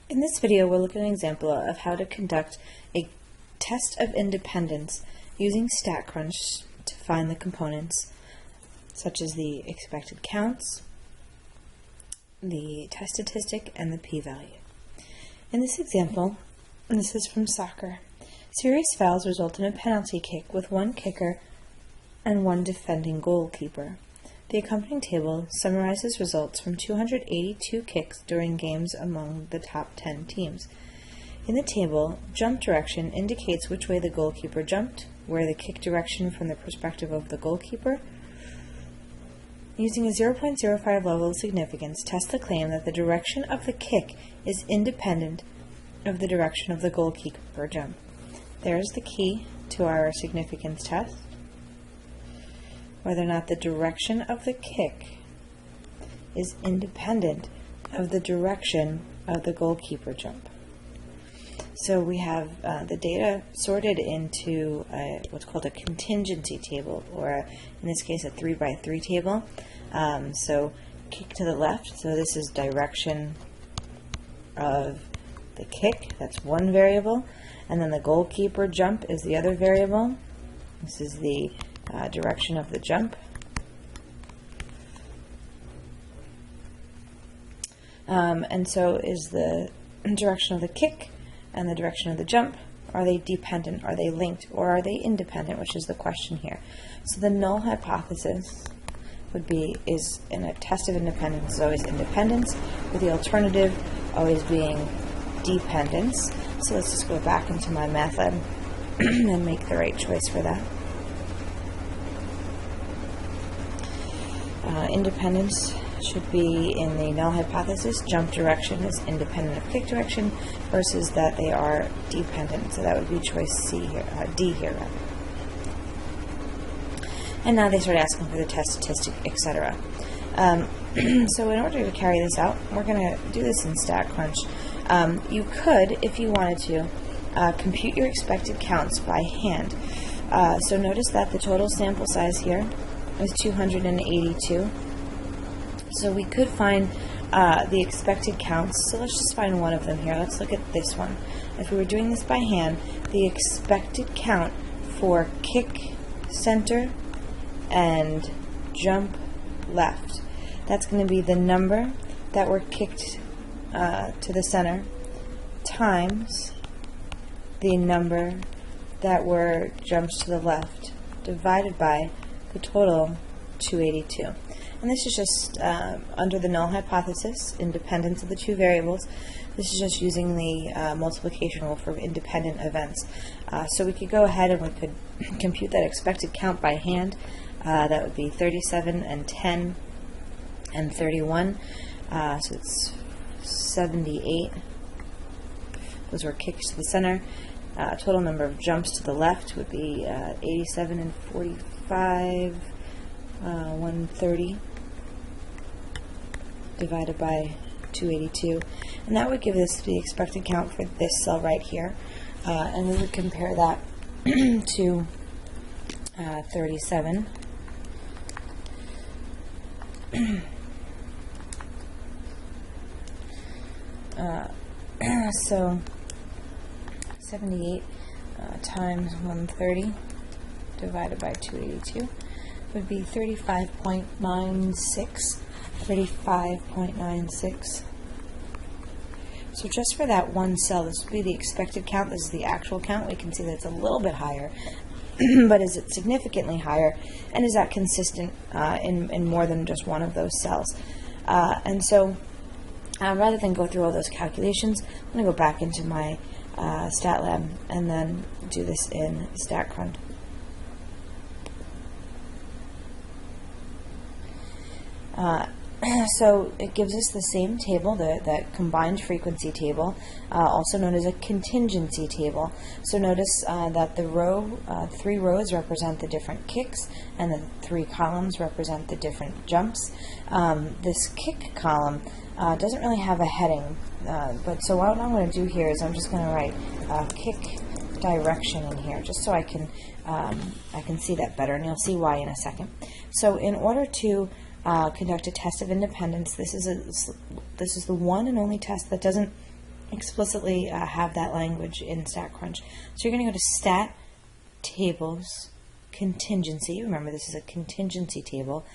In this video, we'll look at an example of how to conduct a test of independence using StatCrunch to find the components such as the expected counts, the test statistic, and the p-value. In this example, and this is from soccer, serious fouls result in a penalty kick with one kicker and one defending goalkeeper. The accompanying table summarizes results from 282 kicks during games among the top 10 teams. In the table, jump direction indicates which way the goalkeeper jumped, where the kick direction from the perspective of the goalkeeper. Using a 0.05 level of significance, test the claim that the direction of the kick is independent of the direction of the goalkeeper jump. There's the key to our significance test. Whether or not the direction of the kick is independent of the direction of the goalkeeper jump. So we have the data sorted into what's called a contingency table, or in this case a 3x3 table. So kick to the left, so this is direction of the kick, that's one variable, and then the goalkeeper jump is the other variable. This is the direction of the jump. And so is the direction of the kick and the direction of the jump, are they dependent, are they linked, or are they independent, which is the question here. So the null hypothesis would be, is in a test of independence is always independence, with the alternative always being dependence. So let's just go back into my method and make the right choice for that. Independence should be in the null hypothesis. Jump direction is independent of kick direction, versus that they are dependent. So that would be choice C here, D here rather. And now they start asking for the test statistic, etc. So in order to carry this out, we're going to do this in StatCrunch. You could, if you wanted to, compute your expected counts by hand. So notice that the total sample size here is 282. So we could find the expected counts. So let's just find one of them here. Let's look at this one. If we were doing this by hand, the expected count for kick center and jump left, that's going to be the number that were kicked to the center times the number that were jumps to the left, divided by the total 282. And this is just under the null hypothesis, independence of the two variables. This is just using the multiplication rule for independent events. So we could go ahead and we could compute that expected count by hand. That would be 37 and 10 and 31. So it's 78. Those were kicks to the center. Total number of jumps to the left would be 87 and 45, 130 divided by 282, and that would give us the expected count for this cell right here, and we would compare that to 37. So 78 times 130 divided by 282 would be 35.96. 35.96. So just for that one cell, this would be the expected count. This is the actual count. We can see that it's a little bit higher, but is it significantly higher? And is that consistent in more than just one of those cells? And so rather than go through all those calculations, I'm going to go back into my stat lab and then do this in StatCrunch. So it gives us the same table, that combined frequency table, also known as a contingency table. So notice that the row, 3 rows represent the different kicks, and the 3 columns represent the different jumps. This kick column doesn't really have a heading, but so what I'm going to do here is I'm just going to write kick direction in here, just so I can see that better, and you'll see why in a second. So in order to conduct a test of independence, this is the one and only test that doesn't explicitly have that language in StatCrunch. So you're going to go to Stat Tables Contingency. Remember, this is a contingency table.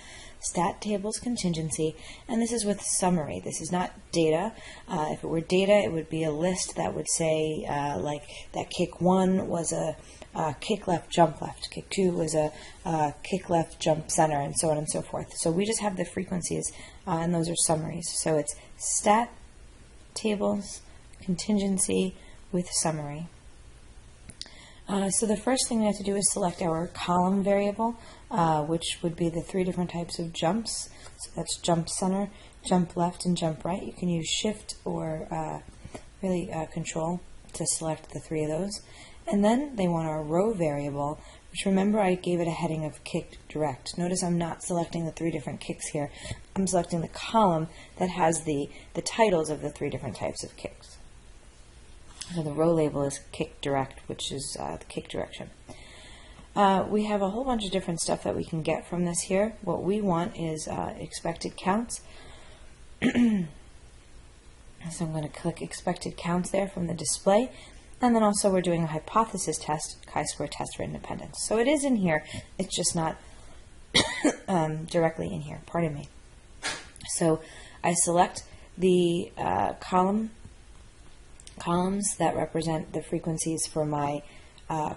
Stat Tables Contingency, and this is with summary. This is not data. If it were data, it would be a list that would say like that kick 1 was a kick left, jump left. Kick 2 was a kick left, jump center, and so on and so forth. So we just have the frequencies, and those are summaries. So it's Stat Tables Contingency with summary. So the first thing we have to do is select our column variable, which would be the 3 different types of jumps. So that's jump center, jump left, and jump right. You can use shift or control to select the 3 of those. And then they want our row variable, which, remember, I gave it a heading of kick direct. Notice I'm not selecting the 3 different kicks here. I'm selecting the column that has the titles of the 3 different types of kicks. So the row label is kick direct, which is the kick direction. We have a whole bunch of different stuff that we can get from this here. What we want is expected counts. So I'm going to click expected counts there from the display. And then also we're doing a hypothesis test, chi-square test for independence. So it is in here, it's just not directly in here, pardon me. So I select the columns that represent the frequencies for my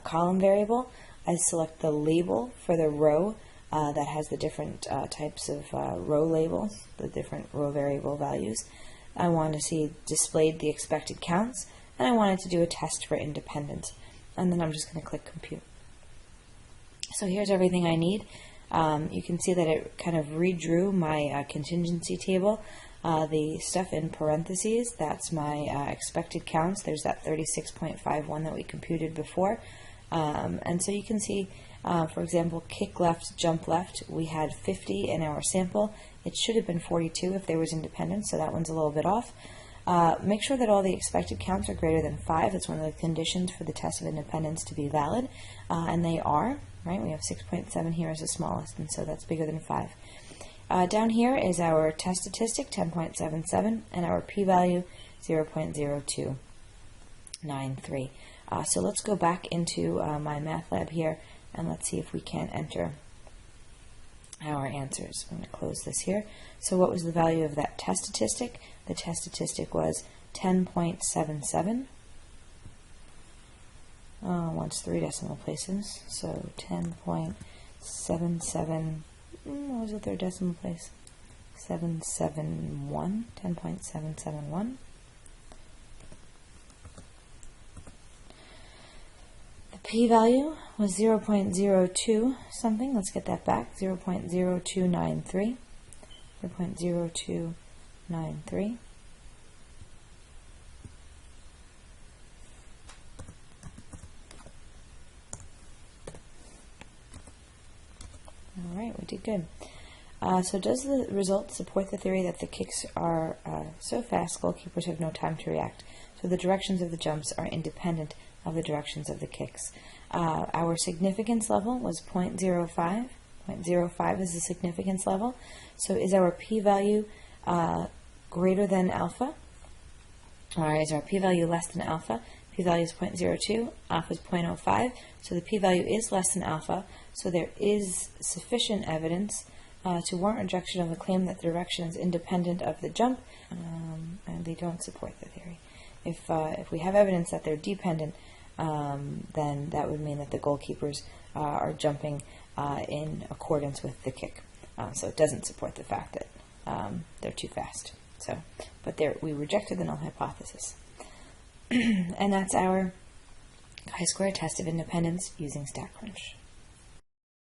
column variable. I select the label for the row that has the different types of row labels, the different row variable values. I want to see displayed the expected counts, and I wanted to do a test for independence. And then I'm just going to click compute. So here's everything I need. You can see that it kind of redrew my contingency table. The stuff in parentheses, that's my expected counts. There's that 36.51 that we computed before. And so you can see, for example, kick left, jump left, we had 50 in our sample. It should have been 42 if there was independence, so that one's a little bit off. Make sure that all the expected counts are greater than 5. That's one of the conditions for the test of independence to be valid, and they are, right? We have 6.7 here as the smallest, and so that's bigger than 5. Down here is our test statistic, 10.77, and our p-value, 0.0293. So let's go back into my math lab here, and let's see if we can enter our answers. I'm going to close this here. So what was the value of that test statistic? The test statistic was 10.77. Wants 3 decimal places, so 10.77. What was the 3rd decimal place? 771. 10.771. The p-value was 0.02 something. Let's get that back. 0.0293. 0.0293. All right, we did good. So does the result support the theory that the kicks are so fast, goalkeepers have no time to react? So the directions of the jumps are independent of the directions of the kicks. Our significance level was 0.05. 0.05 is the significance level. So is our p-value greater than alpha? Or is our p-value less than alpha? P-value is 0.02, alpha is 0.05, so the p-value is less than alpha, so there is sufficient evidence to warrant rejection of the claim that the direction is independent of the jump, and they don't support the theory. If we have evidence that they're dependent, then that would mean that the goalkeepers are jumping in accordance with the kick. So it doesn't support the fact that they're too fast. So, but we rejected the null hypothesis. And that's our chi-square test of independence using StatCrunch.